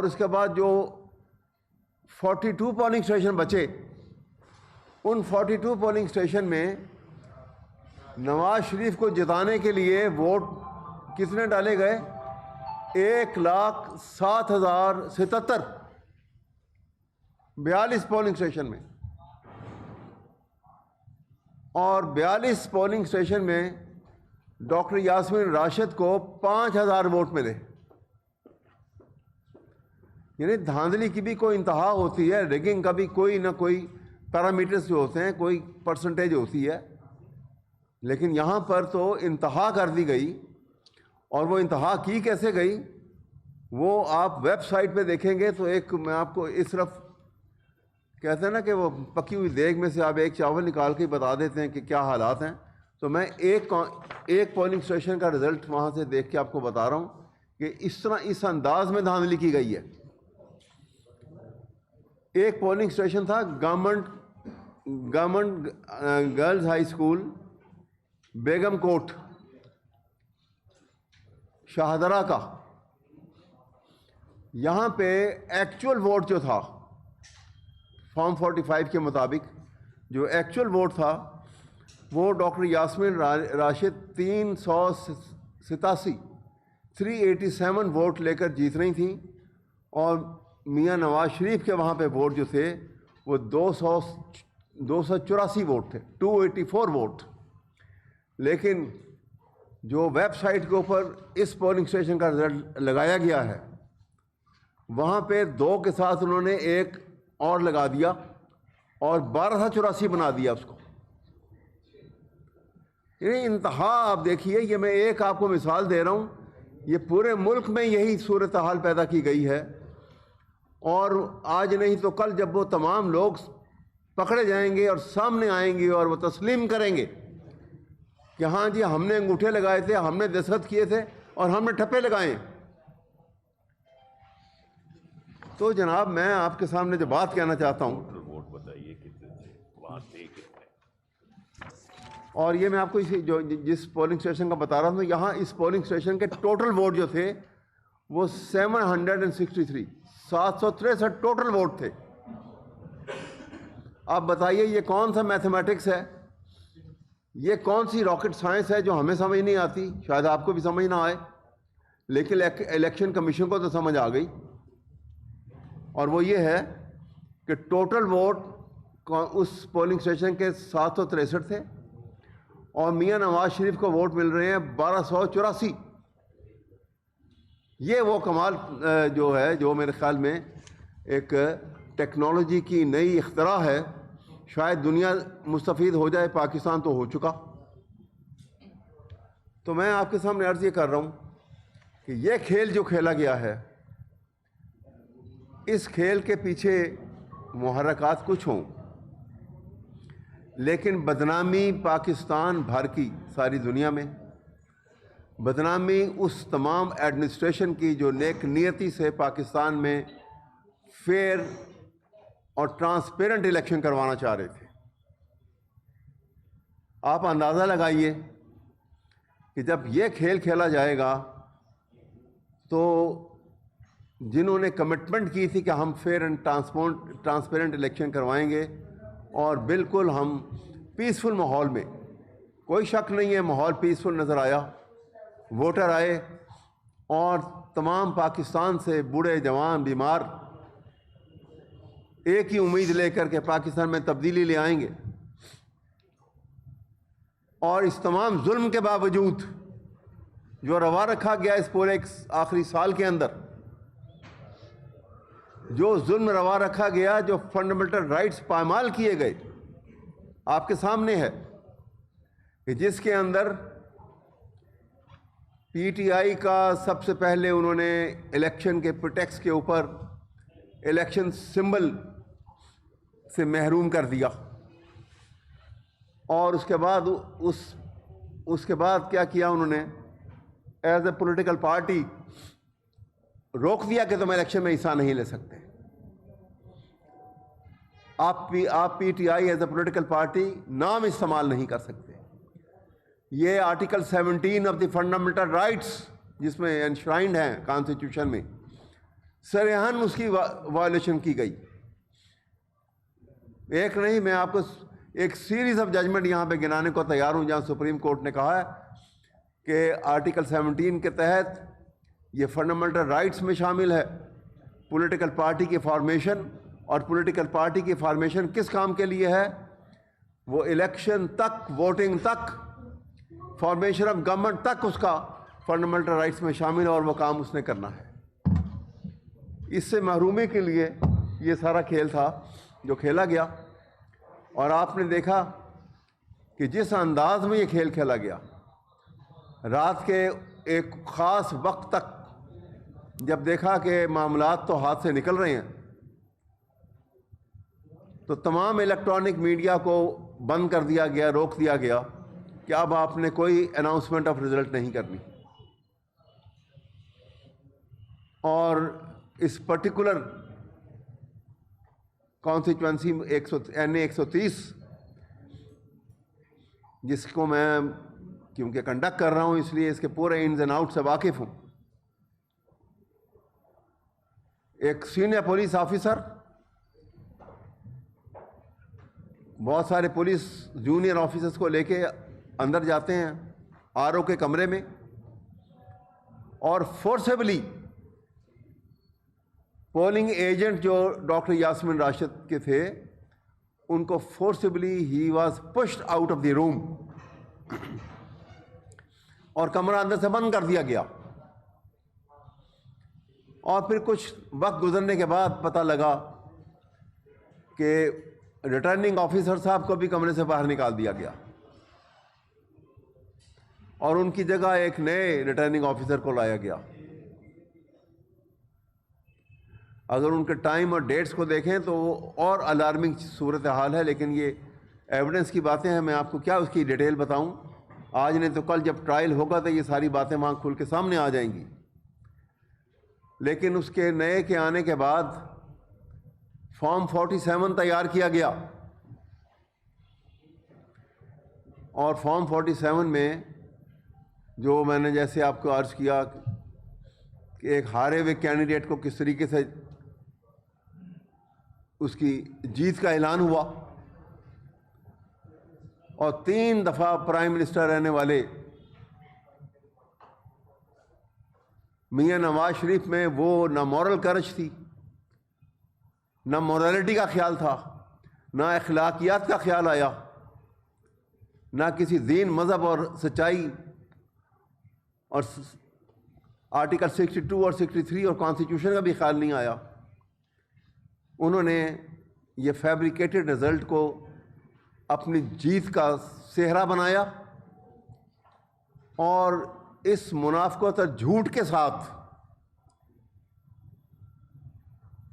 اور اس کے بعد جو 42 پولنگ اسٹیشن بچے، ان 42 پولنگ اسٹیشن میں نواز شریف کو جتانے کے لیے ووٹ کتنے ڈالے گئے؟ 1,07,077 42 پولنگ اسٹیشن میں، اور 42 پولنگ اسٹیشن میں ڈاکٹر یاسمین راشد کو 5,000 ووٹ ملے۔ یعنی دھاندلی کی بھی کوئی انتہا ہوتی ہے، ریگنگ کا بھی کوئی نہ کوئی پیرامیٹرز جو ہوتے ہیں، کوئی پرسنٹیج ہوتی ہے، لیکن یہاں پر تو انتہا کر دی گئی۔ اور وہ انتہا کی کیسے گئی وہ آپ ویب سائٹ پہ دیکھیں گے تو ایک میں آپ کو اس طرف کہتے ہیں نا کہ وہ پکی ہوئی دیگ میں سے آپ ایک چاول نکال کے بتا دیتے ہیں کہ کیا حالات ہیں، تو میں ایک پولنگ اسٹیشن کا رزلٹ وہاں سے دیکھ کے آپ کو بتا رہا ہوں کہ اس طرح اس انداز میں دھاندلی کی گئی ہے۔ ایک پولنگ اسٹیشن تھا گورنمنٹ گرلز ہائی اسکول بیگم کوٹ شاہدرہ کا۔ یہاں پہ ایکچول ووٹ جو تھا فارم 45 کے مطابق، جو ایکچول ووٹ تھا وہ ڈاکٹر یاسمین راشد 387 ووٹ لے کر جیت رہی تھیں، اور میاں نواز شریف کے وہاں پہ ووٹ جو تھے وہ 284 ووٹ تھے، 284 ووٹ۔ لیکن جو ویب سائٹ کے اوپر اس پولنگ اسٹیشن کا رزلٹ لگایا گیا ہے وہاں پہ 2 کے ساتھ انہوں نے ایک اور لگا دیا اور 1284 بنا دیا اس کو۔ یعنی انتہا آپ دیکھیے، یہ میں ایک آپ کو مثال دے رہا ہوں، یہ پورے ملک میں یہی صورتحال پیدا کی گئی ہے، اور آج نہیں تو کل جب وہ تمام لوگ پکڑے جائیں گے اور سامنے آئیں گے اور وہ تسلیم کریں گے کہ ہاں جی ہم نے انگوٹھے لگائے تھے، ہم نے دستخط کیے تھے اور ہم نے ٹھپے لگائے، تو جناب میں آپ کے سامنے جو بات کہنا چاہتا ہوں، ووٹ بتائیے کتنے تھے وہاں تھے کتنے؟ اور یہ میں آپ کو جس پولنگ اسٹیشن کا بتا رہا ہوں، یہاں اس پولنگ اسٹیشن کے ٹوٹل ووٹ جو تھے وہ 763 ٹوٹل ووٹ تھے۔ آپ بتائیے یہ کون سا میتھمیٹکس ہے، یہ کون سی راکٹ سائنس ہے جو ہمیں سمجھ نہیں آتی، شاید آپ کو بھی سمجھ نہ آئے، لیکن الیکشن کمیشن کو تو سمجھ آ گئی، اور وہ یہ ہے کہ ٹوٹل ووٹ اس پولنگ اسٹیشن کے 763 تھے، اور میاں نواز شریف کو ووٹ مل رہے ہیں 1284۔ یہ وہ کمال جو ہے، جو میرے خیال میں ایک ٹیکنالوجی کی نئی اختراع ہے، شاید دنیا مستفید ہو جائے، پاکستان تو ہو چکا۔ تو میں آپ کے سامنے عرض یہ کر رہا ہوں کہ یہ کھیل جو کھیلا گیا ہے، اس کھیل کے پیچھے محرکات کچھ ہوں، لیکن بدنامی پاکستان بھر کی، ساری دنیا میں بدنامی اس تمام ایڈمنسٹریشن کی جو نیک نیتی سے پاکستان میں فیئر اور ٹرانسپیرنٹ الیکشن کروانا چاہ رہے تھے۔ آپ اندازہ لگائیے کہ جب یہ کھیل کھیلا جائے گا تو جنہوں نے کمٹمنٹ کی تھی کہ ہم فیئر اینڈ ٹرانسپیرنٹ الیکشن کروائیں گے، اور بالکل ہم پیسفل ماحول میں، کوئی شک نہیں ہے ماحول پیسفل نظر آیا، ووٹر آئے، اور تمام پاکستان سے بوڑھے جوان بیمار ایک ہی امید لے کر کے پاکستان میں تبدیلی لے آئیں گے، اور اس تمام ظلم کے باوجود جو روا رکھا گیا اس پورے آخری سال کے اندر، جو ظلم روا رکھا گیا، جو فنڈامنٹل رائٹس پامال کیے گئے، آپ کے سامنے ہے کہ جس کے اندر پی ٹی آئی کا سب سے پہلے انہوں نے الیکشن کے پروٹیکس کے اوپر الیکشن سمبل سے محروم کر دیا، اور اس کے بعد کیا کیا انہوں نے، ایز اے پولیٹیکل پارٹی روک دیا کہ تم الیکشن میں حصہ نہیں لے سکتے۔ آپ P T I as a political party نام استعمال نہیں کر سکتے۔ یہ article 17 of the fundamental rights جس میں انشرائنڈ ہیں کانسٹیٹیوشن میں، سرحان اس کی وائلیشن کی گئی. ایک نہیں، میں آپ کو ایک سیریز آف ججمنٹ یہاں پہ گنانے کو تیار ہوں جہاں سپریم کورٹ نے کہا ہے کہ آرٹیکل 17 کے تحت یہ فنڈامنٹل رائٹس میں شامل ہے پولیٹیکل پارٹی کی فارمیشن. اور پولیٹیکل پارٹی کی فارمیشن کس کام کے لیے ہے؟ وہ الیکشن تک، ووٹنگ تک، فارمیشن آف گورنمنٹ تک اس کا فنڈامنٹل رائٹس میں شامل ہے، اور وہ کام اس نے کرنا ہے. اس سے محرومی کے لیے یہ سارا کھیل تھا جو کھیلا گیا. اور آپ نے دیکھا کہ جس انداز میں یہ کھیل کھیلا گیا، رات کے ایک خاص وقت تک جب دیکھا کہ معاملات تو ہاتھ سے نکل رہے ہیں، تو تمام الیکٹرانک میڈیا کو بند کر دیا گیا، روک دیا گیا کہ اب آپ نے کوئی اناؤنسمنٹ آف رزلٹ نہیں کرنی. اور اس پرٹیکولر کانسٹیچوئنسی NA 130 جس کو میں کیونکہ کنڈکٹ کر رہا ہوں اس لیے اس کے پورے انز اینڈ آؤٹ سے واقف ہوں، ایک سینئر پولیس آفیسر، بہت سارے پولیس جونیئر آفیسرز کو لے کے اندر جاتے ہیں RO کے کمرے میں، اور فورسیبلی پولنگ ایجنٹ جو ڈاکٹر یاسمین راشد کے تھے ان کو فورسیبلی ہی was pushed out of the room, اور کمرہ اندر سے بند کر دیا گیا. اور پھر کچھ وقت گزرنے کے بعد پتہ لگا کہ ریٹرننگ آفیسر صاحب کو بھی کمرے سے باہر نکال دیا گیا، اور ان کی جگہ ایک نئے ریٹرننگ آفیسر کو لایا گیا. اگر ان کے ٹائم اور ڈیٹس کو دیکھیں تو وہ اور الارمنگ صورتحال ہے، لیکن یہ ایویڈنس کی باتیں ہیں، میں آپ کو کیا اس کی ڈیٹیل بتاؤں. آج نہیں تو کل جب ٹرائل ہوگا تو یہ ساری باتیں وہاں کھل کے سامنے آ جائیں گی. لیکن اس کے نئے کے آنے کے بعد فارم 47 تیار کیا گیا، اور فارم 47 میں جو میں نے جیسے آپ کو عرض کیا کہ ایک ہارے ہوئے کینڈیڈیٹ کو کس طریقے سے اس کی جیت کا اعلان ہوا، اور 3 دفعہ پرائم منسٹر رہنے والے میاں نواز شریف میں وہ نہ مورل کرج تھی، نہ مورالٹی کا خیال تھا، نہ اخلاقیات کا خیال آیا، نہ کسی دین، مذہب اور سچائی اور آرٹیکل 62 اور 63 اور کانسٹیٹیوشن کا بھی خیال نہیں آیا. انہوں نے یہ فیبریکیٹڈ رزلٹ کو اپنی جیت کا سہرا بنایا، اور اس منافقت اور جھوٹ کے ساتھ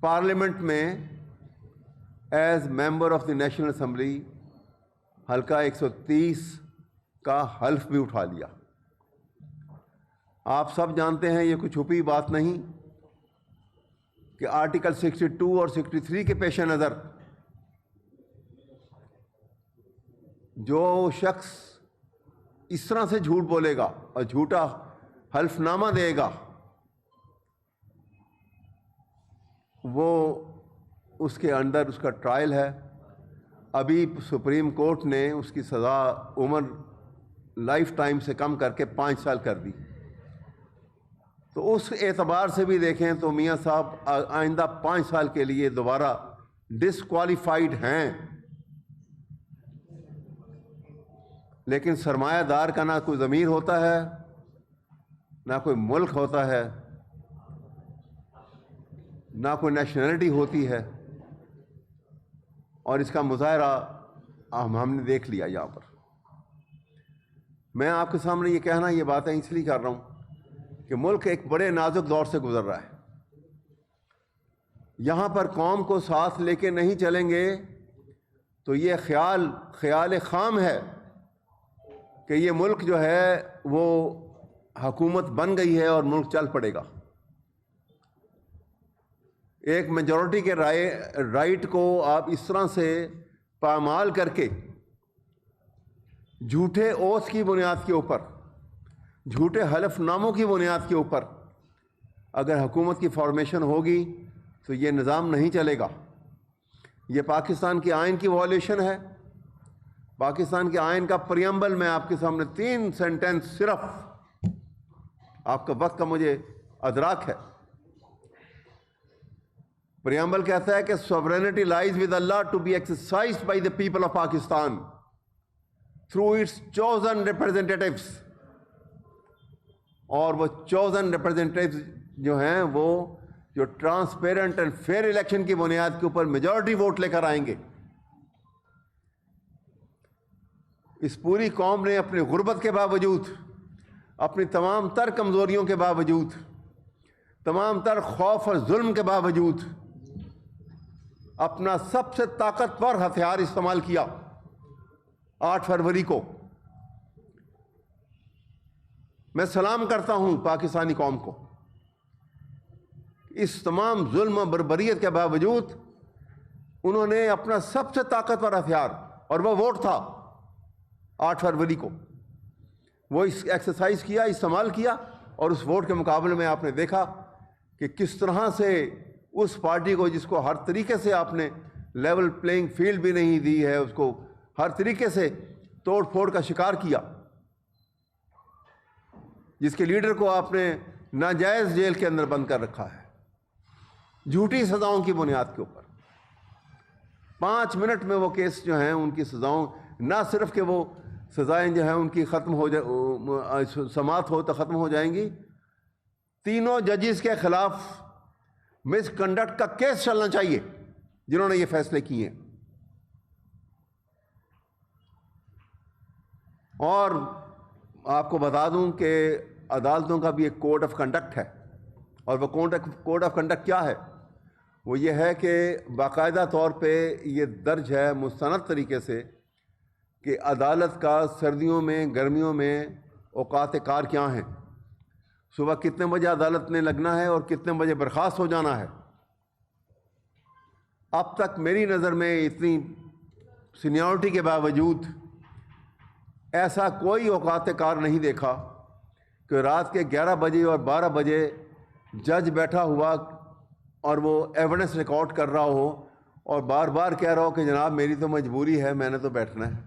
پارلیمنٹ میں as member of the national assembly حلقہ 130 کا حلف بھی اٹھا لیا. آپ سب جانتے ہیں، یہ کوئی چھپی بات نہیں کہ آرٹیکل 62 اور 63 کے پیش نظر جو شخص اس طرح سے جھوٹ بولے گا اور جھوٹا حلف نامہ دے گا، وہ اس کے اندر اس کا ٹرائل ہے. ابھی سپریم کورٹ نے اس کی سزا عمر لائف ٹائم سے کم کر کے 5 سال کر دی. تو اس اعتبار سے بھی دیکھیں تو میاں صاحب آئندہ 5 سال کے لیے دوبارہ ڈسکوالیفائڈ ہیں. لیکن سرمایہ دار کا نہ کوئی ضمیر ہوتا ہے، نہ کوئی ملک ہوتا ہے، نہ کوئی نیشنلٹی ہوتی ہے، اور اس کا مظاہرہ ہم نے دیکھ لیا یہاں پر. میں آپ کے سامنے یہ کہنا، یہ باتیں اس لیے کر رہا ہوں کہ ملک ایک بڑے نازک دور سے گزر رہا ہے. یہاں پر قوم کو ساتھ لے کے نہیں چلیں گے تو یہ خیال خام ہے کہ یہ ملک جو ہے وہ حکومت بن گئی ہے اور ملک چل پڑے گا. ایک میجورٹی کے رائٹ کو آپ اس طرح سے پامال کر کے جھوٹے اوتھ کی بنیاد کے اوپر، جھوٹے حلف ناموں کی بنیاد کے اوپر اگر حکومت کی فارمیشن ہوگی تو یہ نظام نہیں چلے گا. یہ پاکستان کے آئین کی وائلیشن ہے. پاکستان کے آئین کا پریمبل میں آپ کے سامنے 3 سینٹنس صرف، آپ کا وقت کا مجھے ادراک ہے. پریمبل کہتا ہے کہ sovereignty lies with Allah to be exercised by the people of Pakistan through its chosen representatives. اور وہ chosen representatives جو ہیں وہ جو ٹرانسپیرنٹ اینڈ فیئر الیکشن کی بنیاد کے اوپر میجورٹی ووٹ لے کر آئیں گے. اس پوری قوم نے اپنی غربت کے باوجود، اپنی تمام تر کمزوریوں کے باوجود، تمام تر خوف اور ظلم کے باوجود اپنا سب سے طاقتور ہتھیار استعمال کیا 8 فروری کو. میں سلام کرتا ہوں پاکستانی قوم کو. اس تمام ظلم و بربریت کے باوجود انہوں نے اپنا سب سے طاقتور ہتھیار، اور وہ ووٹ تھا 8 فروری کو، وہ اس ایکسرسائز کیا، استعمال کیا. اور اس ووٹ کے مقابلے میں آپ نے دیکھا کہ کس طرح سے اس پارٹی کو، جس کو ہر طریقے سے آپ نے لیول پلینگ فیلڈ بھی نہیں دی ہے، اس کو ہر طریقے سے توڑ پھوڑ کا شکار کیا، جس کے لیڈر کو آپ نے ناجائز جیل کے اندر بند کر رکھا ہے جھوٹی سزاؤں کی بنیاد کے اوپر. 5 منٹ میں وہ کیس جو ہیں ان کی سزاؤں، نہ صرف کہ وہ سزائیں جو ہیں ان کی ختم ہو سماعت ہو تو ختم ہو جائیں گی، تینوں ججز کے خلاف مس کنڈکٹ کا کیس چلنا چاہیے جنہوں نے یہ فیصلے کیے ہیں. اور آپ کو بتا دوں کہ عدالتوں کا بھی ایک کوڈ آف کنڈکٹ ہے. اور وہ کوڈ آف کنڈکٹ کیا ہے؟ وہ یہ ہے کہ باقاعدہ طور پہ یہ درج ہے مستند طریقے سے کہ عدالت کا سردیوں میں، گرمیوں میں اوقات کار کیا ہیں، صبح کتنے بجے عدالت نے لگنا ہے اور کتنے بجے برخاست ہو جانا ہے. اب تک میری نظر میں اتنی سینیورٹی کے باوجود ایسا کوئی اوقات کار نہیں دیکھا کہ رات کے 11 بجے اور 12 بجے جج بیٹھا ہوا اور وہ ایویڈنس ریکارڈ کر رہا ہو اور بار بار کہہ رہا ہو کہ جناب میری تو مجبوری ہے، میں نے تو بیٹھنا ہے.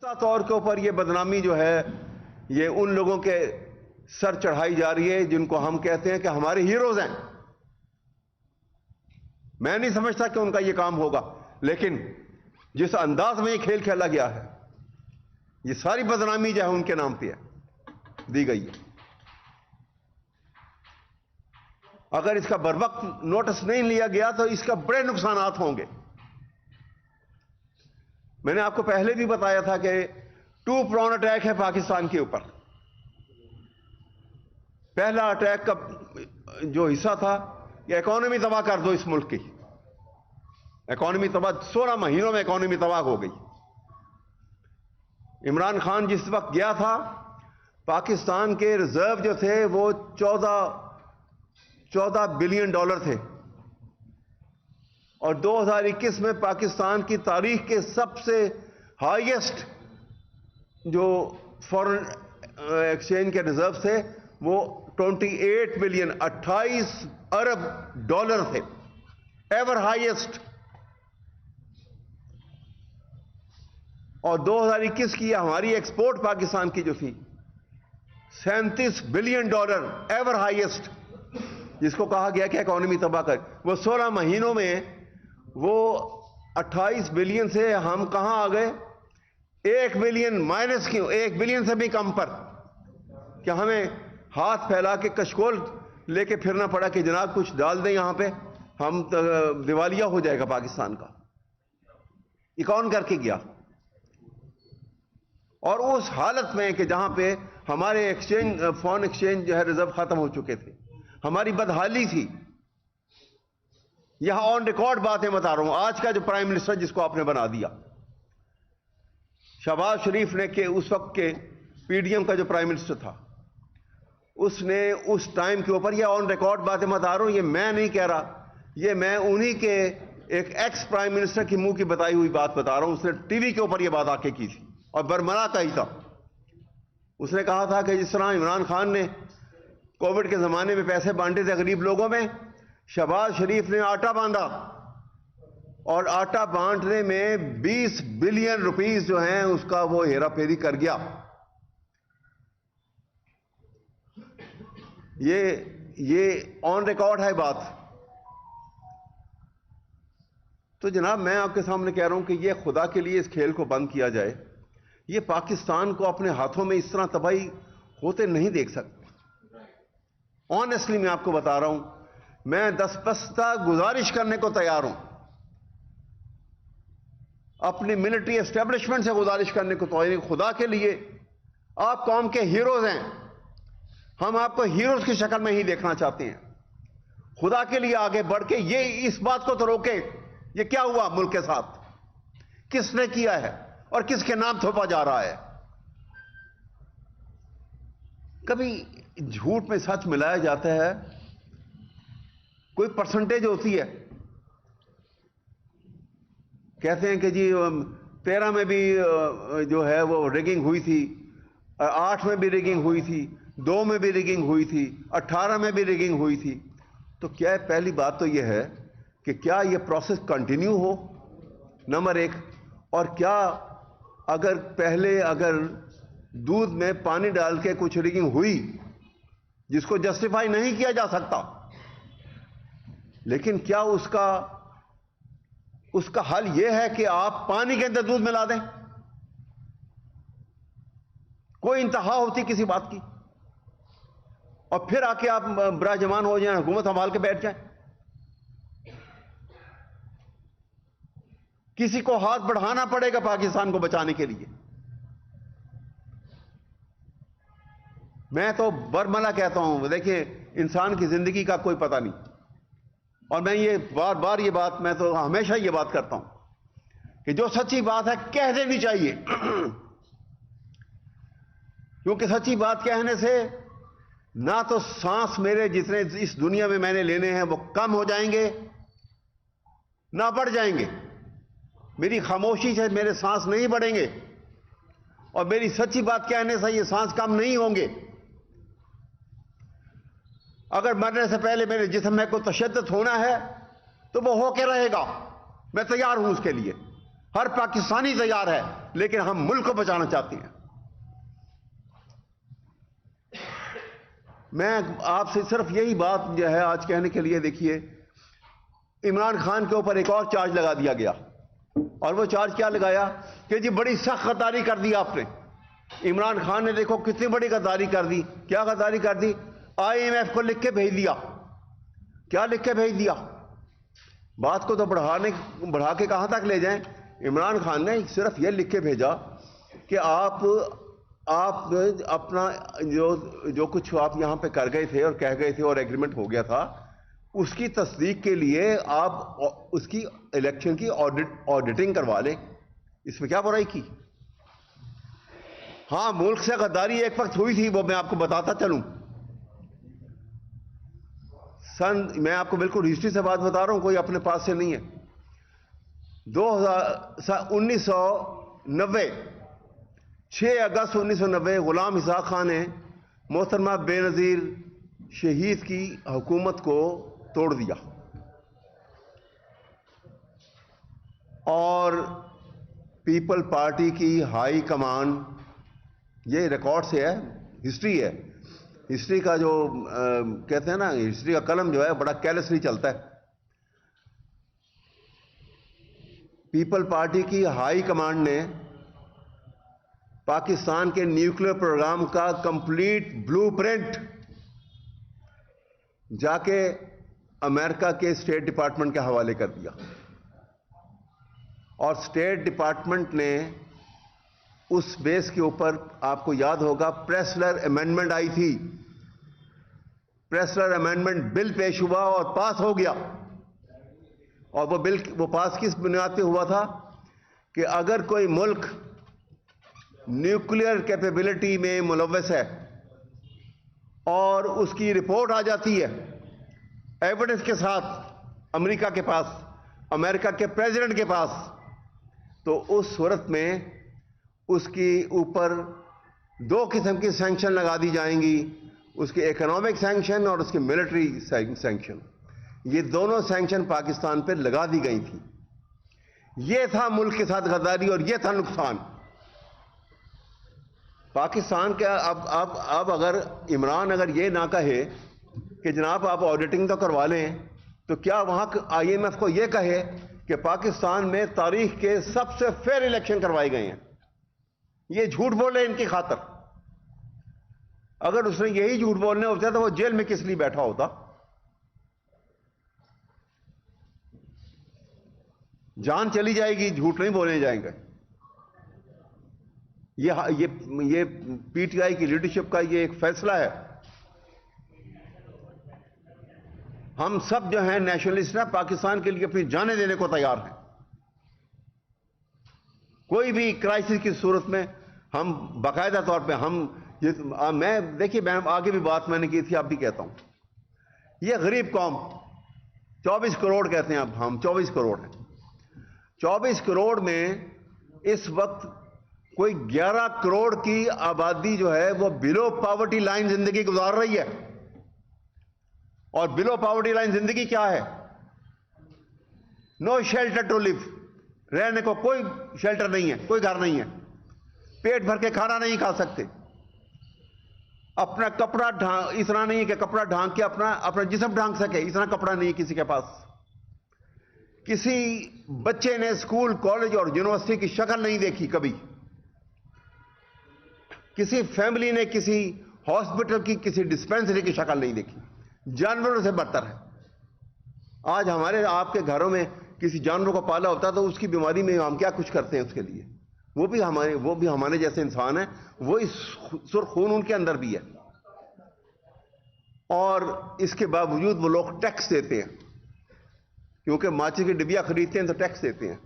طور کے اوپر یہ بدنامی جو ہے یہ ان لوگوں کے سر چڑھائی جا رہی ہے جن کو ہم کہتے ہیں کہ ہمارے ہیروز ہیں. میں نہیں سمجھتا کہ ان کا یہ کام ہوگا، لیکن جس انداز میں یہ کھیل کھیلا گیا ہے، یہ ساری بدنامی جو ہے ان کے نام پہ ہے دی گئی ہے. اگر اس کا بروقت نوٹس نہیں لیا گیا تو اس کا بڑے نقصانات ہوں گے. میں نے آپ کو پہلے بھی بتایا تھا کہ 2 پرون اٹیک ہے پاکستان کے اوپر. پہلا اٹیک کا جو حصہ تھا کہ اکانومی تباہ کر دو اس ملک کی. اکانومی تباہ، 16 مہینوں میں اکانومی تباہ ہو گئی. عمران خان جس وقت گیا تھا، پاکستان کے ریزرو جو تھے وہ 14 بلین ڈالر تھے، اور 2021 میں پاکستان کی تاریخ کے سب سے ہائیسٹ جو فورن ایکسچینج کے ریزرو تھے وہ 28 بلین 28 ارب ڈالر تھے، ایور ہائیسٹ. اور 2021 کی ہماری ایکسپورٹ پاکستان کی جو تھی 37 بلین ڈالر، ایور ہائیسٹ، جس کو کہا گیا کہ اکانومی تباہ کر. وہ 16 مہینوں میں وہ 28 بلین سے ہم کہاں آ گئے؟ 1 بلین مائنس کیوں، 1 بلین سے بھی کم پر، کہ ہمیں ہاتھ پھیلا کے کشکول لے کے پھرنا پڑا کہ جناب کچھ ڈال دیں یہاں پہ، ہم دیوالیہ ہو جائے گا پاکستان کا. یہ کون کر کے گیا؟ اور اس حالت میں کہ جہاں پہ ہمارے ایکسچینج، فورن ایکسچینج جو ہے ریزرو ختم ہو چکے تھے، ہماری بدحالی تھی. یہاں آن ریکارڈ باتیں بتا رہا ہوں. آج کا جو پرائم منسٹر جس کو آپ نے بنا دیا، شہباز شریف نے، کہ اس وقت کے PDM کا جو پرائم منسٹر تھا، اس نے اس ٹائم کے اوپر، یہ آن ریکارڈ باتیں بتا رہا ہوں، یہ میں نہیں کہہ رہا، یہ میں انہی کے ایک ایکس پرائم منسٹر کی منہ کی بتائی ہوئی بات بتا رہا ہوں. اس نے ٹی وی کے اوپر یہ بات آ کے کی تھی اور برملا کا ہی تھا. اس نے کہا تھا کہ جس طرح عمران خان نے کووڈ کے زمانے میں پیسے بانٹے تھے غریب لوگوں میں، شہباز شریف نے آٹا باندھا اور آٹا بانٹنے میں 20 بلین روپیز جو ہیں اس کا وہ ہیرا پھیری کر گیا. یہ آن ریکارڈ ہے بات. تو جناب میں آپ کے سامنے کہہ رہا ہوں کہ یہ خدا کے لیے اس کھیل کو بند کیا جائے. یہ پاکستان کو اپنے ہاتھوں میں اس طرح تباہی ہوتے نہیں دیکھ سکتے. آنیسٹلی میں آپ کو بتا رہا ہوں، میں دستبستہ گزارش کرنے کو تیار ہوں، اپنی ملٹری اسٹیبلشمنٹ سے گزارش کرنے کو تیار ہوں. خدا کے لیے آپ قوم کے ہیروز ہیں، ہم آپ کو ہیروز کی شکل میں ہی دیکھنا چاہتے ہیں. خدا کے لیے آگے بڑھ کے یہ اس بات کو تو روکے. یہ کیا ہوا ملک کے ساتھ؟ کس نے کیا ہے اور کس کے نام تھوپا جا رہا ہے؟ کبھی جھوٹ میں سچ ملایا جاتا ہے، کوئی پرسنٹیج ہوتی ہے. کہتے ہیں کہ جی 13 میں بھی جو ہے وہ ریگنگ ہوئی تھی، 8 میں بھی ریگنگ ہوئی تھی، 2 میں بھی ریگنگ ہوئی تھی، 18 میں بھی ریگنگ ہوئی تھی. تو کیا ہے؟ پہلی بات تو یہ ہے کہ کیا یہ پروسیس کنٹینیو ہو، نمبر 1. اور کیا اگر دودھ میں پانی ڈال کے کچھ ریگنگ ہوئی جس کو جسٹیفائی نہیں کیا جا سکتا، لیکن کیا اس کا حل یہ ہے کہ آپ پانی کے اندر دودھ ملا دیں؟ کوئی انتہا ہوتی کسی بات کی؟ اور پھر آ کے آپ براجمان ہو جائیں، حکومت سنبھال کے بیٹھ جائیں. کسی کو ہاتھ بڑھانا پڑے گا پاکستان کو بچانے کے لیے. میں تو برملا کہتا ہوں، دیکھیں انسان کی زندگی کا کوئی پتہ نہیں. اور میں یہ بار بار یہ بات، میں تو ہمیشہ یہ بات کرتا ہوں کہ جو سچی بات ہے کہہ دینی چاہیے، کیونکہ سچی بات کہنے سے نہ تو سانس میرے جتنے اس دنیا میں نے لینے ہیں وہ کم ہو جائیں گے، نہ بڑھ جائیں گے. میری خاموشی سے میرے سانس نہیں بڑھیں گے، اور میری سچی بات کہنے سے یہ سانس کم نہیں ہوں گے. اگر مرنے سے پہلے میرے جسم میں کوئی تشدد ہونا ہے تو وہ ہو کے رہے گا. میں تیار ہوں اس کے لیے، ہر پاکستانی تیار ہے، لیکن ہم ملک کو بچانا چاہتے ہیں. میں آپ سے صرف یہی بات جو ہے آج کہنے کے لیے، دیکھیے عمران خان کے اوپر ایک اور چارج لگا دیا گیا، اور وہ چارج کیا لگایا کہ جی بڑی سخت غداری کر دی آپ نے. عمران خان نے دیکھو کتنی بڑی غداری کر دی. کیا غداری کر دی؟ IMF کو لکھ کے بھیج دیا. کیا لکھ کے بھیج دیا؟ بات کو تو بڑھا کے کہاں تک لے جائیں. عمران خان نے صرف یہ لکھ کے بھیجا کہ آپ اپنا جو کچھ آپ یہاں پہ کر گئے تھے اور کہہ گئے تھے اور ایگریمنٹ ہو گیا تھا، اس کی تصدیق کے لیے آپ اس کی الیکشن کی آڈیٹنگ کروا لیں. اس میں کیا برائی کی؟ ہاں ملک سے غداری ایک وقت ہوئی تھی، وہ میں آپ کو بتاتا چلوں. میں آپ کو بالکل ہسٹری سے بات بتا رہا ہوں، کوئی اپنے پاس سے نہیں ہے. 1990 6 اگست 1990 غلام اسحاق خان نے محترمہ بے نظیر شہید کی حکومت کو توڑ دیا، اور پیپل پارٹی کی ہائی کمان، یہ ریکارڈ سے ہے، ہسٹری ہے. ہسٹری کا جو کہتے ہیں نا، ہسٹری کا قلم جو ہے بڑا کیئرلیسلی چلتا ہے. پیپل پارٹی کی ہائی کمانڈ نے پاکستان کے نیوکلیر پروگرام کا کمپلیٹ بلو پرنٹ جا کے امریکہ کے اسٹیٹ ڈپارٹمنٹ کے حوالے کر دیا، اور اسٹیٹ ڈپارٹمنٹ نے اس بیس کے اوپر، آپ کو یاد ہوگا پریسلر امینڈمنٹ آئی تھی، پریسلر امینڈمنٹ بل پیش ہوا اور پاس ہو گیا. اور وہ پاس کس بنیاد پہ ہوا تھا کہ اگر کوئی ملک نیوکلیئر کیپیبلٹی میں ملوث ہے اور اس کی رپورٹ آ جاتی ہے ایویڈنس کے ساتھ امریکہ کے پاس، امریکہ کے پریزیڈنٹ کے پاس، تو اس صورت میں اس کی اوپر دو قسم کی سینکشن لگا دی جائیں گی، اس کی اکنامک سینکشن اور اس کی ملٹری سینکشن۔ یہ دونوں سینکشن پاکستان پہ لگا دی گئی تھی۔ یہ تھا ملک کے ساتھ غداری اور یہ تھا نقصان پاکستان کا۔ اب اگر عمران اگر یہ نہ کہے کہ جناب آپ آڈیٹنگ تو کروا لیں، تو کیا وہاں آئی ایم ایف کو یہ کہے کہ پاکستان میں تاریخ کے سب سے فیئر الیکشن کروائے گئے ہیں؟ یہ جھوٹ بولے ان کی خاطر۔ اگر اس نے یہی جھوٹ بولنے ہوتا تو وہ جیل میں کس لیے بیٹھا ہوتا؟ جان چلی جائے گی، جھوٹ نہیں بولنے جائیں گے۔ یہ پی ٹی آئی کی لیڈرشپ کا یہ ایک فیصلہ ہے۔ ہم سب جو ہیں نیشنلسٹ ہیں، پاکستان کے لیے اپنی جانیں دینے کو تیار ہیں۔ کوئی بھی کرائسس کی صورت میں ہم باقاعدہ طور پہ میں دیکھیے، میں آگے بھی بات میں نے کی تھی، اب بھی کہتا ہوں، یہ غریب قوم 24 کروڑ کہتے ہیں، اب ہم 24 کروڑ ہیں۔ 24 کروڑ میں اس وقت کوئی 11 کروڑ کی آبادی جو ہے وہ بلو پاورٹی لائن زندگی گزار رہی ہے۔ اور بلو پاورٹی لائن زندگی کیا ہے؟ نو شیلٹر ٹو لیو، رہنے کو کوئی شیلٹر نہیں ہے، کوئی گھر نہیں ہے، پیٹ بھر کے کھانا نہیں کھا سکتے، اپنا کپڑا اتنا نہیں ہے کہ کپڑا ڈھانک کے اپنا جسم ڈھانک سکے، اتنا کپڑا نہیں ہے کسی کے پاس۔ کسی بچے نے اسکول، کالج اور یونیورسٹی کی شکل نہیں دیکھی کبھی۔ کسی فیملی نے کسی ہاسپٹل کی، کسی ڈسپینسری کی شکل نہیں دیکھی۔ جانوروں سے بدتر ہے۔ آج ہمارے آپ کے گھروں میں کسی جانور کو پالا ہوتا تو اس کی بیماری میں ہم کیا کچھ کرتے ہیں اس کے لیے؟ وہ بھی ہمارے جیسے انسان ہیں، وہی سرخ خون ان کے اندر بھی ہے، اور اس کے باوجود وہ لوگ ٹیکس دیتے ہیں، کیونکہ ماچس کی ڈبیا خریدتے ہیں تو ٹیکس دیتے ہیں۔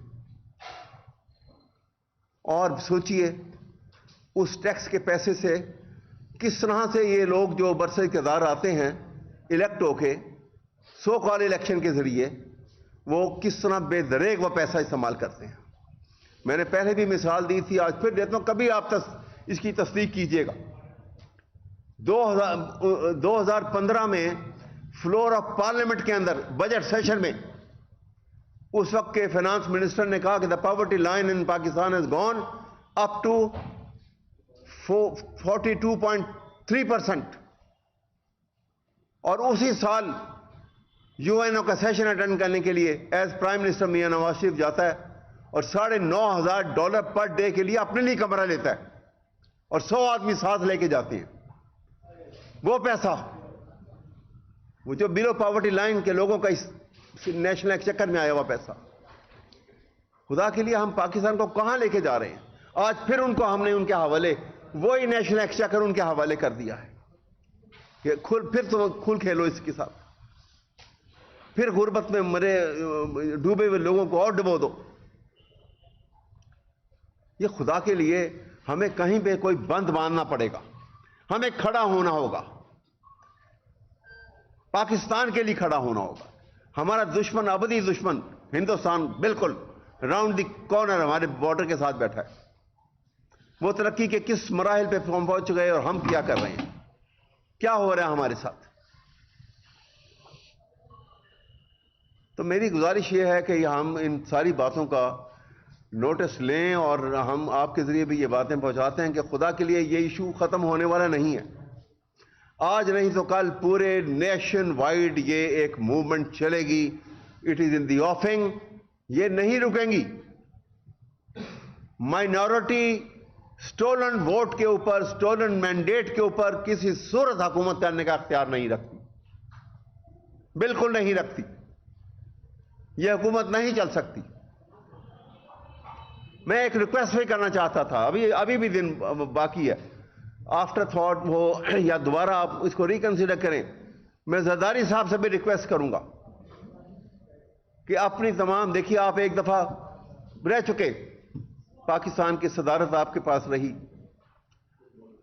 اور سوچئے اس ٹیکس کے پیسے سے کس طرح سے یہ لوگ جو برسر اقتدار آتے ہیں الیکٹ ہو کے، سو کال الیکشن کے ذریعے، وہ کس طرح بے دریغ وہ پیسہ استعمال کرتے ہیں۔ میں نے پہلے بھی مثال دی تھی، آج پھر دیتا ہوں، کبھی آپ اس کی تصدیق کیجئے گا۔ 2015 میں فلور آف پارلیمنٹ کے اندر بجٹ سیشن میں اس وقت کے فائنانس منسٹر نے کہا کہ the poverty line in Pakistan has gone up to 42.3%، اور اسی سال یو این او کا سیشن اٹینڈ کرنے کے لیے as prime minister Mian Nawaz Sharif جاتا ہے اور $9,500 پر ڈے کے لیے اپنے لیے کمرہ لیتا ہے، اور 100 آدمی ساتھ لے کے جاتے ہیں۔ وہ پیسہ، وہ جو بلو پاورٹی لائن کے لوگوں کا اس نیشنل ایکسچیکر میں آیا ہوا پیسہ، خدا کے لیے ہم پاکستان کو کہاں لے کے جا رہے ہیں؟ آج پھر ان کو ہم نے ان کے حوالے، وہی نیشنل ایکسچیکر ان کے حوالے کر دیا ہے کہ پھر تو کھل کھیلو اس کے ساتھ، پھر غربت میں مرے ڈوبے ہوئے لوگوں کو اور ڈبو دو۔ یہ خدا کے لیے ہمیں کہیں پہ کوئی بند باندھنا پڑے گا، ہمیں کھڑا ہونا ہوگا، پاکستان کے لیے کھڑا ہونا ہوگا۔ ہمارا دشمن، ابدی دشمن ہندوستان، بالکل راؤنڈ دی کارنر ہمارے بارڈر کے ساتھ بیٹھا ہے۔ وہ ترقی کے کس مراحل پہ ہم پہنچ گئے اور ہم کیا کر رہے ہیں، کیا ہو رہا ہے ہمارے ساتھ؟ تو میری گزارش یہ ہے کہ ہم ان ساری باتوں کا نوٹس لیں، اور ہم آپ کے ذریعے بھی یہ باتیں پہنچاتے ہیں کہ خدا کے لیے یہ ایشو ختم ہونے والا نہیں ہے۔ آج نہیں تو کل پورے نیشن وائڈ یہ ایک موومنٹ چلے گی۔ اٹ از ان دی آفنگ، یہ نہیں رکیں گی۔ مائنورٹی سٹولن ووٹ کے اوپر، سٹولن مینڈیٹ کے اوپر کسی صورت حکومت کرنے کا اختیار نہیں رکھتی، بالکل نہیں رکھتی۔ یہ حکومت نہیں چل سکتی۔ میں ایک ریکویسٹ بھی کرنا چاہتا تھا، ابھی بھی دن باقی ہے، آفٹر تھاٹ ہو یا دوبارہ آپ اس کو ریکنسیڈر کریں۔ میں زرداری صاحب سے بھی ریکویسٹ کروں گا کہ اپنی تمام، دیکھیے آپ ایک دفعہ رہ چکے، پاکستان کی صدارت آپ کے پاس رہی،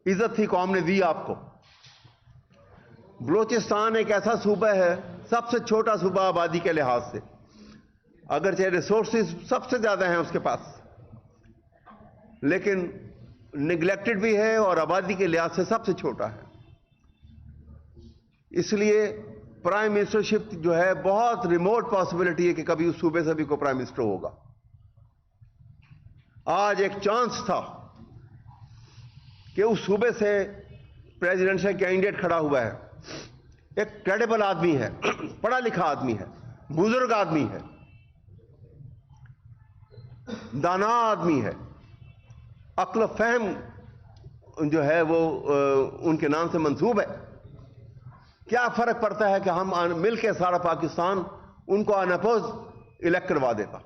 عزت تھی قوم نے دی آپ کو. بلوچستان ایک ایسا صوبہ ہے, سب سے چھوٹا صوبہ آبادی کے لحاظ سے, اگرچہ ریسورسز سب سے زیادہ ہیں اس کے پاس, لیکن نگلیکٹڈ بھی ہے اور آبادی کے لحاظ سے سب سے چھوٹا ہے. اس لیے پرائم منسٹرشپ جو ہے بہت ریموٹ پاسبلٹی ہے کہ کبھی اس صوبے سے بھی کوئی پرائم منسٹر ہوگا. آج ایک چانس تھا کہ اس صوبے سے پریزیڈنشل کینڈیڈیٹ کھڑا ہوا ہے, ایک کریڈیبل آدمی ہے, پڑھا لکھا آدمی ہے, بزرگ آدمی ہے, دانا آدمی ہے, عقل و فہم جو ہے وہ ان کے نام سے منسوب ہے. کیا فرق پڑتا ہے کہ ہم مل کے سارا پاکستان ان کو انپوز الیکٹ کروا دیتا.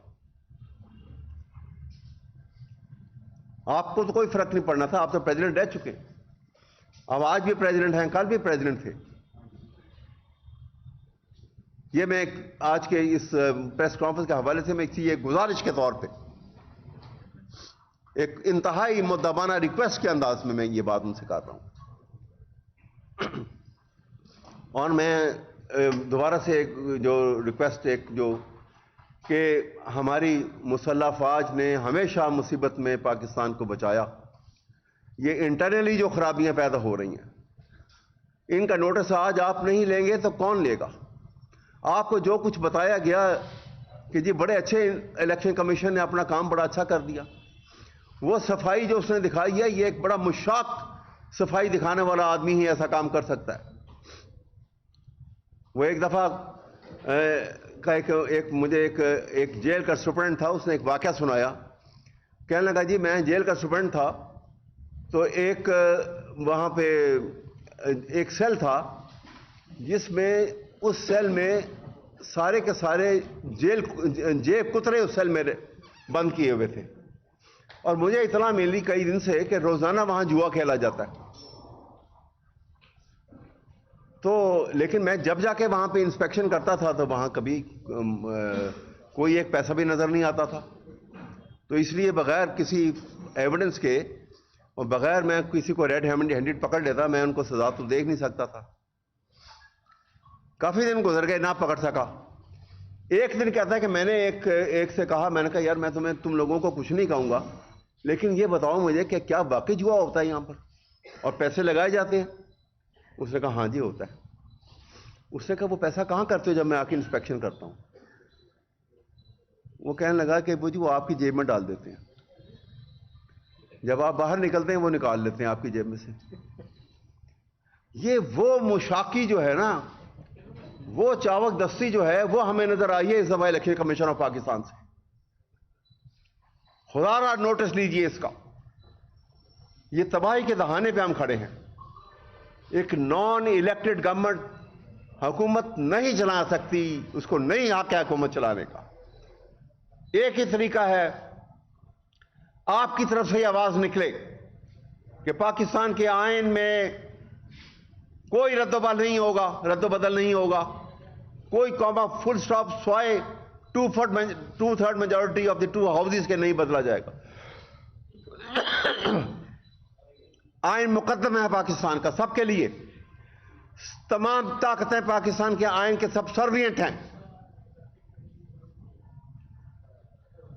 آپ کو تو کوئی فرق نہیں پڑنا تھا, آپ تو پریزیڈنٹ رہ چکے, اب آج بھی پریزیڈنٹ ہیں, کل بھی پریزیڈنٹ تھے. یہ میں آج کے اس پریس کانفرنس کے حوالے سے میں ایک گزارش کے طور پہ, ایک انتہائی مؤدبانہ ریکویسٹ کے انداز میں یہ بات ان سے کر رہا ہوں. اور میں دوبارہ سے ایک جو ریکویسٹ, ایک جو کہ ہماری مسلح افواج نے ہمیشہ مصیبت میں پاکستان کو بچایا, یہ انٹرنلی جو خرابیاں پیدا ہو رہی ہیں, ان کا نوٹس آج آپ نہیں لیں گے تو کون لے گا؟ آپ کو جو کچھ بتایا گیا کہ جی بڑے اچھے الیکشن کمیشن نے اپنا کام بڑا اچھا کر دیا, وہ صفائی جو اس نے دکھائی ہے, یہ ایک بڑا مشاق صفائی دکھانے والا آدمی ہی ایسا کام کر سکتا ہے. وہ ایک دفعہ مجھے ایک جیل کا سپرنٹ تھا, اس نے ایک واقعہ سنایا. کہنے لگا جی میں جیل کا سپرنٹ تھا تو ایک وہاں پہ ایک سیل تھا جس میں اس سیل میں سارے کے سارے جیب کترے اس سیل میں بند کیے ہوئے تھے, اور مجھے اطلاع ملی کئی دن سے کہ روزانہ وہاں جوا کھیلا جاتا ہے. تو لیکن میں جب جا کے وہاں پہ انسپیکشن کرتا تھا تو وہاں کبھی کوئی ایک پیسہ بھی نظر نہیں آتا تھا. تو اس لیے بغیر کسی ایویڈنس کے اور بغیر میں کسی کو ریڈ ہینڈڈ پکڑ لیتا, میں ان کو سزا تو دیکھ نہیں سکتا تھا. کافی دن گزر گئے, نہ پکڑ سکا. ایک دن کہتا ہے کہ میں نے ایک سے کہا, میں نے کہا یار میں تم لوگوں کو کچھ نہیں کہوں گا, لیکن یہ بتاؤ مجھے کہ کیا واقعی جوا ہوتا ہے یہاں پر اور پیسے لگائے جاتے ہیں؟ اس نے کہا ہاں جی ہوتا ہے. اس نے کہا وہ پیسہ کہاں کرتے ہو جب میں آ کے انسپیکشن کرتا ہوں؟ وہ کہنے لگا کہ وہ آپ کی جیب میں ڈال دیتے ہیں, جب آپ باہر نکلتے ہیں وہ نکال لیتے ہیں آپ کی جیب میں سے. یہ وہ مشاقی جو ہے نا, وہ چاوک دستی جو ہے وہ ہمیں نظر آئی ہے اس دفعہ الیکشن کمیشن آف پاکستان سے. خدا را نوٹس لیجئے اس کا. یہ تباہی کے دہانے پہ ہم کھڑے ہیں. ایک نان الیکٹڈ گورنمنٹ حکومت نہیں چلا سکتی, اس کو نہیں حق ہے حکومت چلانے کا. ایک ہی طریقہ ہے, آپ کی طرف سے یہ آواز نکلے کہ پاکستان کے آئین میں کوئی رد و بدل نہیں ہوگا, کوئی کاما فل سٹاپ سوائے 2/3 میجورٹی آف دی 2 ہاؤسز کے نہیں بدلا جائے گا. آئین مقدم ہے پاکستان کا سب کے لیے, تمام طاقتیں پاکستان کے آئین کے سب سروینٹ ہیں,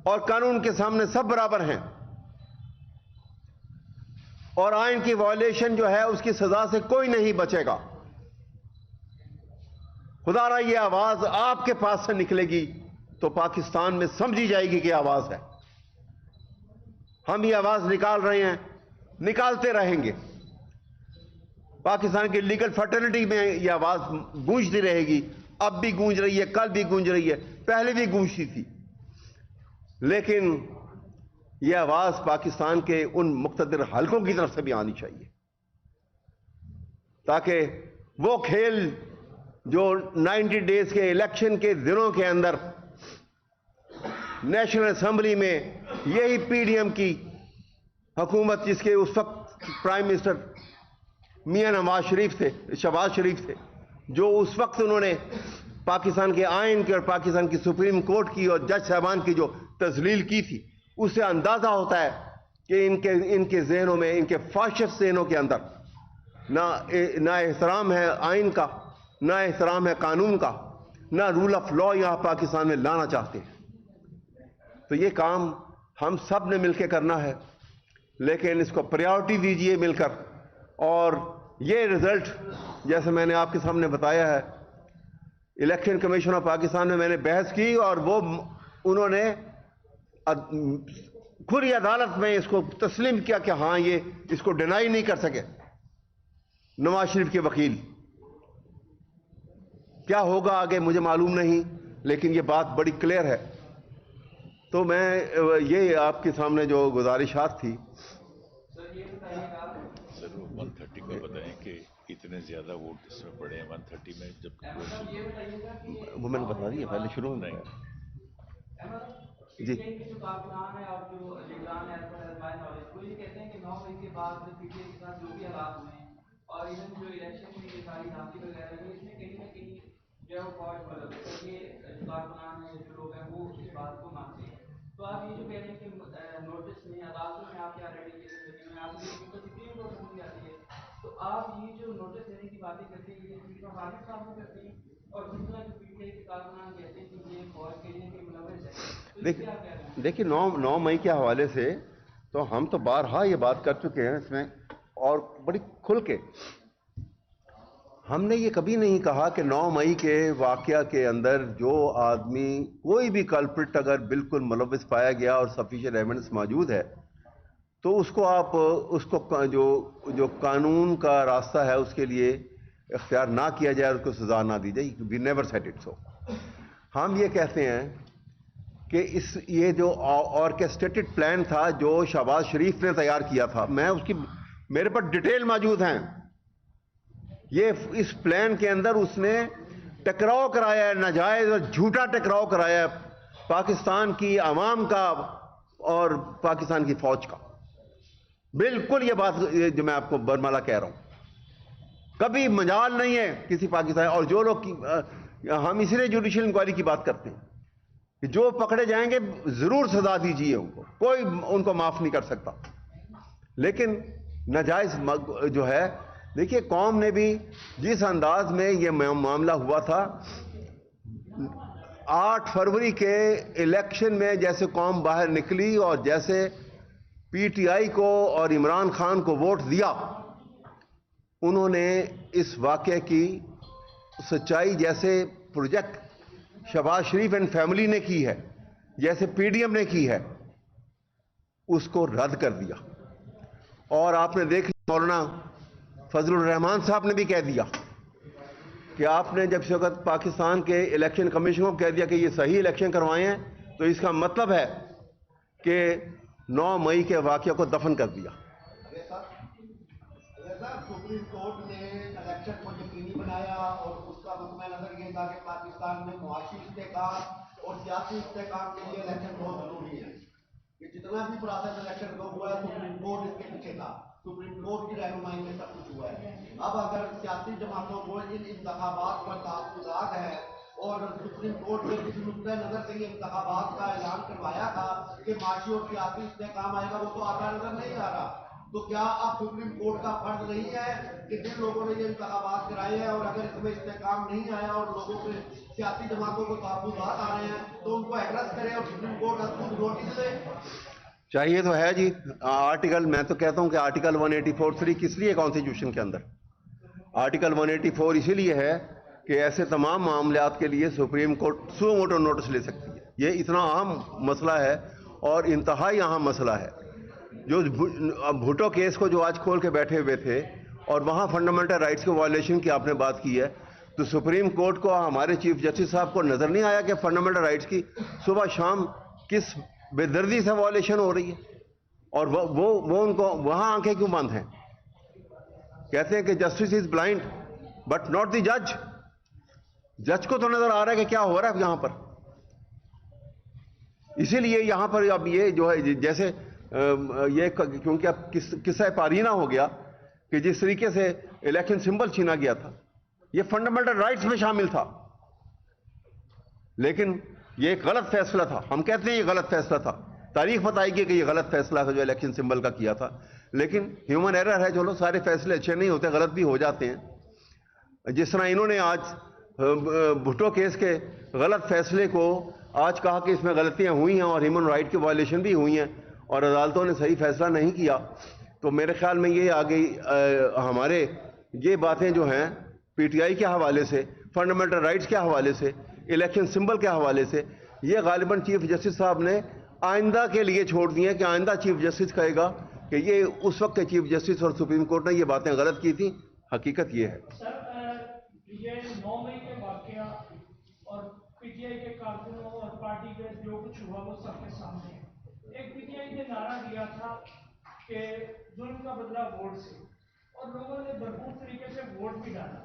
اور قانون کے سامنے سب برابر ہیں, اور آئین کی وائلیشن جو ہے اس کی سزا سے کوئی نہیں بچے گا. خدا را یہ آواز آپ کے پاس سے نکلے گی تو پاکستان میں سمجھی جائے گی کہ آواز ہے. ہم یہ آواز نکال رہے ہیں, نکالتے رہیں گے. پاکستان کی لیگل فرٹرنٹی میں یہ آواز گونجتی رہے گی. اب بھی گونج رہی ہے, کل بھی گونج رہی ہے, پہلے بھی گونجتی تھی. لیکن یہ آواز پاکستان کے ان مقتدر حلقوں کی طرف سے بھی آنی چاہیے, تاکہ وہ کھیل جو 90 ڈیز کے الیکشن کے دنوں کے اندر نیشنل اسمبلی میں یہی پی ڈی ایم کی حکومت, جس کے اس وقت پرائم منسٹر میاں نواز شریف تھے, شہباز شریف تھے, جو اس وقت انہوں نے پاکستان کے آئین کی اور پاکستان کی سپریم کورٹ کی اور جج صاحبان کی جو تذلیل کی تھی, اس سے اندازہ ہوتا ہے کہ ان کے ذہنوں میں, ان کے فاشسٹ ذہنوں کے اندر نہ احترام ہے آئین کا, نہ احترام ہے قانون کا, نہ رول آف لا یہاں پاکستان میں لانا چاہتے ہیں. تو یہ کام ہم سب نے مل کے کرنا ہے, لیکن اس کو پریورٹی دیجئے مل کر. اور یہ رزلٹ جیسے میں نے آپ کے سامنے بتایا ہے, الیکشن کمیشن آف پاکستان میں نے بحث کی اور انہوں نے کھلی عدالت میں اس کو تسلیم کیا کہ ہاں یہ اس کو ڈینائی نہیں کر سکے. نواز شریف کے وکیل, کیا ہوگا آگے مجھے معلوم نہیں, لیکن یہ بات بڑی کلیئر ہے. تو میں یہ آپ کے سامنے جو گزارشات تھی. سر 130 کا بتائیں کہ اتنے زیادہ ووٹ اس میں پڑے ہیں 130 میں, جب وہ میں نے بتا دیا پہلے شروع میں. جی جو کارکنان ہے اور جو نگران ہے وہ یہ کہتے ہیں کہ 9 مئی کے بعد پی ٹی آئی کے ساتھ جو بھی حالات ہوئے ہیں اور ایون جو الیکشن میں یہ ساری دھانتی وغیرہ ہے, اس میں کہیں نہ کہیں جو ہے وہ فوج مطلب یہ جو کارکنان ہیں جو لوگ ہیں وہ اس بات کو مانتے ہیں. تو آپ یہ جو کہہ رہے ہیں کہ نوٹس میں عدالتوں میں آپ کے آلریڈی کیسز میں آپ کو سپریم کورٹ میں آتی ہے, تو آپ یہ جو نوٹس دینے کی باتیں کرتے ہیں یہ صرف خالد صاحب کو کرتے ہیں اور دوسرا جو پی ٹی آئی کے کارکنان کہتے ہیں کہ یہ فوج کے لیے کہ ملوث ہے. دیکھیے 9 مئی کے حوالے سے تو ہم تو بارہا یہ بات کر چکے ہیں اس میں, اور بڑی کھل کے. ہم نے یہ کبھی نہیں کہا کہ 9 مئی کے واقعہ کے اندر جو آدمی کوئی بھی کلپرٹ اگر بالکل ملوث پایا گیا اور سفیشینٹ ایویڈنس موجود ہے تو اس کو آپ اس کو جو قانون کا راستہ ہے اس کے لیے اختیار نہ کیا جائے اور اس کو سزا نہ دی جائے. We never said it so. ہم یہ کہتے ہیں کہ یہ جو آرکیسٹریٹڈ پلان تھا جو شہباز شریف نے تیار کیا تھا, میں اس کی میرے پاس ڈیٹیل موجود ہیں. یہ اس پلان کے اندر اس نے ٹکراؤ کرایا ہے, ناجائز اور جھوٹا ٹکراؤ کرایا ہے پاکستان کی عوام کا اور پاکستان کی فوج کا. بالکل یہ بات جو میں آپ کو برملا کہہ رہا ہوں, کبھی مجال نہیں ہے کسی پاکستان. اور جو لوگ ہم اسی لیے جوڈیشل انکوائری کی بات کرتے ہیں کہ جو پکڑے جائیں گے ضرور سزا دیجیے ان کو, کوئی ان کو معاف نہیں کر سکتا. لیکن ناجائز جو ہے, دیکھیے قوم نے بھی جس انداز میں یہ معاملہ ہوا تھا 8 فروری کے الیکشن میں, جیسے قوم باہر نکلی اور جیسے پی ٹی آئی کو اور عمران خان کو ووٹ دیا, انہوں نے اس واقعے کی سچائی جیسے project Shahbaz Sharif and family نے کی ہے, جیسے پی ڈی ایم نے کی ہے, اس کو رد کر دیا. اور آپ نے دیکھ لیا مولانا فضل الرحمان صاحب نے بھی کہہ دیا کہ آپ نے جب سے وقت پاکستان کے الیکشن کمیشن کو کہہ دیا کہ یہ صحیح الیکشن کروائے ہیں تو اس کا مطلب ہے کہ 9 مئی کے واقعہ کو دفن کر دیا. سپریم کورٹ نے الیکشن کو یقینی بنایا اور اس کا مطمئن نظر یہ تھا کہ پاکستان میں معاشی استحکام اور سیاسی استحکام کے لیے الیکشن بہت ضروری ہے. کہ جتنا بھی پروسیس الیکشن کا ہوا ہے سپریم کورٹ اس کے پیچھے تھا, سپریم کورٹ کی رہنمائی میں سب کچھ ہوا ہے. اب اگر سیاسی جماعتوں کو ان انتخابات پر تحفظات ہے اور سپریم کورٹ نے کسی نقطۂ نظر سے یہ انتخابات کا اعلان کروایا تھا کہ معاشی اور سیاسی استحکام آئے گا, وہ تو آتا نظر نہیں آ رہا. تو کیا اب سپریم کورٹ کا فرض نہیں ہے کہ جن لوگوں نے یہ انتخابات کرائے ہیں اور اگر اس میں استحکام نہیں آیا اور لوگوں کے سیاسی جماعتوں کو تحفظات آ رہے ہیں تو ان کو ایڈریس کرے اور سپریم کورٹ خود نوٹس دے؟ چاہیے تو ہے جی. آرٹیکل, میں تو کہتا ہوں کہ آرٹیکل 184(3) کس لیے کانسٹیٹیوشن کے اندر؟ آرٹیکل 184 اسی لیے ہے کہ ایسے تمام معاملات کے لیے Supreme Court suo motu notice لے سکتی ہے. یہ اتنا اہم مسئلہ ہے اور انتہائی اہم مسئلہ ہے. جو بھٹو کیس کو جو آج کھول کے بیٹھے ہوئے تھے اور وہاں فنڈامنٹل رائٹس کے وائلیشن کی آپ نے بات کی ہے, تو سپریم کورٹ کو, ہمارے چیف جسٹس صاحب کو نظر نہیں آیا کہ فنڈامنٹل رائٹس کی صبح شام کس بے دردی سے وائلیشن ہو رہی ہے؟ اور وہ ان کو وہاں آنکھیں کیوں بند ہیں؟ کہتے ہیں کہ justice is blind but not the جج. جج کو تو نظر آ رہا ہے کہ کیا ہو رہا ہے یہاں پر. اسی لیے یہاں پر اب یہ جو ہے جیسے یہ کیونکہ اب قصہ پارینہ ہو گیا کہ جس طریقے سے الیکشن سمبل چھینا گیا تھا, یہ فنڈامنٹل رائٹس میں شامل تھا, لیکن یہ ایک غلط فیصلہ تھا. ہم کہتے ہیں یہ غلط فیصلہ تھا. تاریخ بتائے گی کہ یہ غلط فیصلہ جو الیکشن سمبل کا کیا تھا، لیکن ہیومن ایرر ہے، چلو سارے فیصلے اچھے نہیں ہوتے، غلط بھی ہو جاتے ہیں. جس طرح انہوں نے آج بھٹو کیس کے غلط فیصلے کو آج کہا کہ اس میں غلطیاں ہوئی ہیں اور ہیومن رائٹ کی وائلیشن بھی ہوئی ہیں اور عدالتوں نے صحیح فیصلہ نہیں کیا، تو میرے خیال میں یہ آگے ہمارے یہ باتیں جو ہیں پی ٹی آئی کے حوالے سے، فنڈامنٹل رائٹس کے حوالے سے، الیکشن سمبل کے حوالے سے، یہ غالباً چیف جسٹس صاحب نے آئندہ کے لیے چھوڑ دی ہیں کہ آئندہ چیف جسٹس کہے گا کہ یہ اس وقت کے چیف جسٹس اور سپریم کورٹ نے یہ باتیں غلط کی تھیں. حقیقت یہ ہے. یہ 9 مئی کے واقعہ اور پی ٹی آئی کے کارکنوں اور پارٹی کے جو کچھ ہوا وہ سب کے سامنے ہے. ایک پی ٹی آئی نے نعرہ دیا تھا کہ ظلم کا بدلہ ووٹ سے، اور لوگوں نے بھرپور طریقے سے ووٹ بھی ڈالا.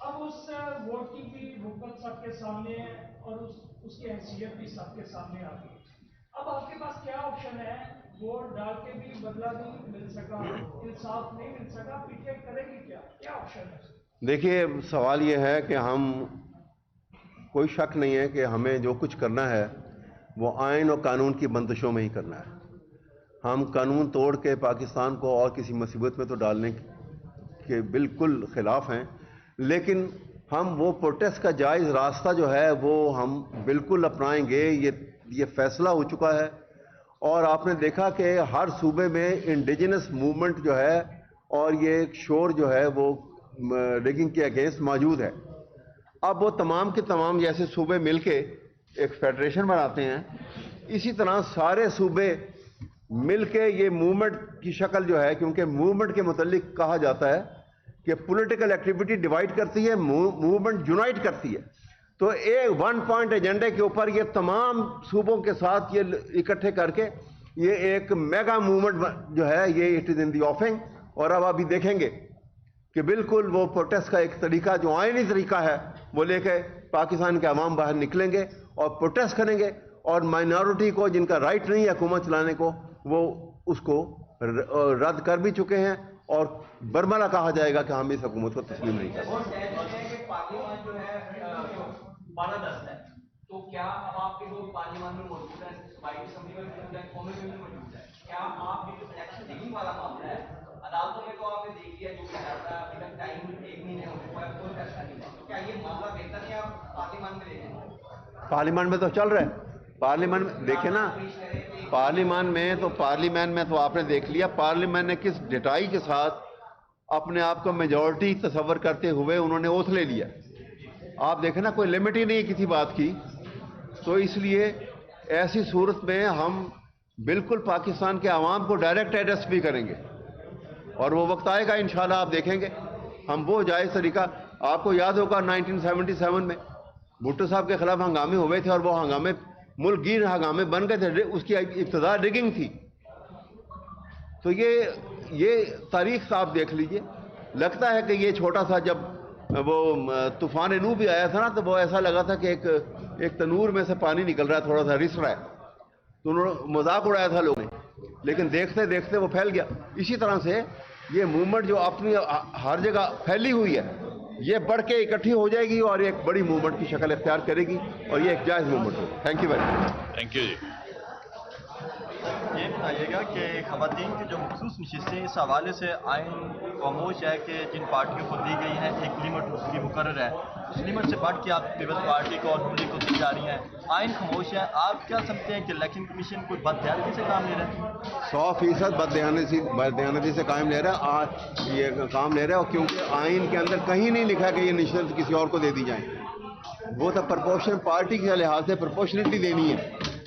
اب اس ووٹ کی بھی حکمت سب کے سامنے ہے اور اس کی حیثیت بھی سب کے سامنے آ گئی. اب آپ کے پاس کیا آپشن ہے؟ ووٹ ڈال کے بھی بدلہ نہیں مل سکا، انصاف نہیں مل سکا، پی ٹی آئی کرے گی کیا آپشن ہے؟ دیکھیے سوال یہ ہے کہ ہم کوئی شک نہیں ہے کہ ہمیں جو کچھ کرنا ہے وہ آئین اور قانون کی بندشوں میں ہی کرنا ہے. ہم قانون توڑ کے پاکستان کو اور کسی مصیبت میں تو ڈالنے کے بالکل خلاف ہیں، لیکن ہم وہ پروٹیسٹ کا جائز راستہ جو ہے وہ ہم بالکل اپنائیں گے. یہ فیصلہ ہو چکا ہے اور آپ نے دیکھا کہ ہر صوبے میں انڈیجنس موومنٹ جو ہے اور یہ شور جو ہے وہ ریگنگ کے اگینسٹ موجود ہے. اب وہ تمام کے تمام جیسے صوبے مل کے ایک فیڈریشن بناتے ہیں، اسی طرح سارے صوبے مل کے یہ موومنٹ کی شکل جو ہے، کیونکہ موومنٹ کے متعلق کہا جاتا ہے کہ پولیٹیکل ایکٹیویٹی ڈیوائڈ کرتی ہے، موومنٹ یونائٹ کرتی ہے. تو ایک 1 پوائنٹ ایجنڈے کے اوپر یہ تمام صوبوں کے ساتھ یہ اکٹھے کر کے یہ ایک میگا موومنٹ جو ہے یہ اٹ از ان دی آفنگ. اور اب ابھی دیکھیں گے کہ بالکل وہ پروٹیسٹ کا ایک طریقہ جو آئینی طریقہ ہے وہ لے کے پاکستان کے عوام باہر نکلیں گے اور پروٹیسٹ کریں گے، اور مائنورٹی کو جن کا رائٹ نہیں ہے حکومت چلانے کو وہ اس کو رد کر بھی چکے ہیں اور برملا کہا جائے گا کہ ہم اس حکومت کو تسلیم نہیں کرتے. اور کہتے ہیں کہ پارلیمان جو ہے 12-10 ہے، تو کیا اب آپ کے لوگ پارلیمان میں موجود ہیں، صوبائی اسمبلی میں موجود ہیں، قومی اسمبلی میں موجود ہیں، کیا آپ یہ جو الیکشن ریگنگ والا معاملہ ہے عدالتوں میں تو آپ نے دیکھ لیا جو کہ جاتا ہے، ابھی تک ٹائم 1 مہینے ہونے کو ہے، کوئی فیصلہ نہیں ہے، تو کیا یہ معاملہ بہتر ہے آپ پارلیمان میں دیکھیں گے؟ پارلیمان میں تو چل رہا ہے. پارلیمان میں دیکھیں نا، پارلیمان میں تو آپ نے دیکھ لیا پارلیمان نے کس ڈٹائی کے ساتھ اپنے آپ کو میجورٹی تصور کرتے ہوئے انہوں نے اوتھ لے لیا. آپ دیکھیں نا، کوئی لمٹ ہی نہیں ہے کسی بات کی. تو اس لیے ایسی صورت میں ہم بالکل پاکستان کے عوام کو ڈائریکٹ ایڈریس بھی کریں گے اور وہ وقت آئے گا انشاءاللہ آپ دیکھیں گے ہم وہ جائز طریقہ. آپ کو یاد ہوگا 1977 میں بھٹو صاحب کے خلاف ہنگامے ہوئے تھے اور وہ ہنگامے ملک گیر ہنگامے بن گئے تھے، اس کی ابتدا ریگنگ تھی. تو یہ تاریخ آپ دیکھ لیجئے. لگتا ہے کہ یہ چھوٹا سا جب وہ طوفان نو بھی آیا تھا نا تو وہ ایسا لگا تھا کہ ایک تنور میں سے پانی نکل رہا ہے، تھوڑا سا رس رہا ہے، تو انہوں نے مذاق اڑایا تھا لوگوں نے، لیکن دیکھتے دیکھتے وہ پھیل گیا. اسی طرح سے یہ موومنٹ جو اپنی ہر جگہ پھیلی ہوئی ہے یہ بڑھ کے اکٹھی ہو جائے گی اور ایک بڑی موومنٹ کی شکل اختیار کرے گی اور یہ ایک جائز موومنٹ ہوگی. Thank you very much. Thank you جی. یہ بتائیے گا کہ خواتین کی جو مخصوص نشستیں اس حوالے سے آئین خاموش ہے کہ جن پارٹیوں کو دی گئی ہے ایک لمٹ اس کی مقرر ہے، اس لمٹ سے بڑھ کے آپ پیپلز پارٹی کو اور پبلک کو دی جا رہی ہیں، آئین خاموش ہے. آپ کیا سمجھتے ہیں کہ الیکشن کمیشن کوئی بددیانتی سے کام لے رہا ہے؟ 100% بددیانتی سے کام لے رہا ہے، یہ کام لے رہا ہے. اور کیونکہ آئین کے اندر کہیں نہیں لکھا کہ یہ نشست کسی اور کو دے دی جائیں، وہ تو پرپورشن پارٹی کے لحاظ سے پرپورشنٹلی دینی ہے.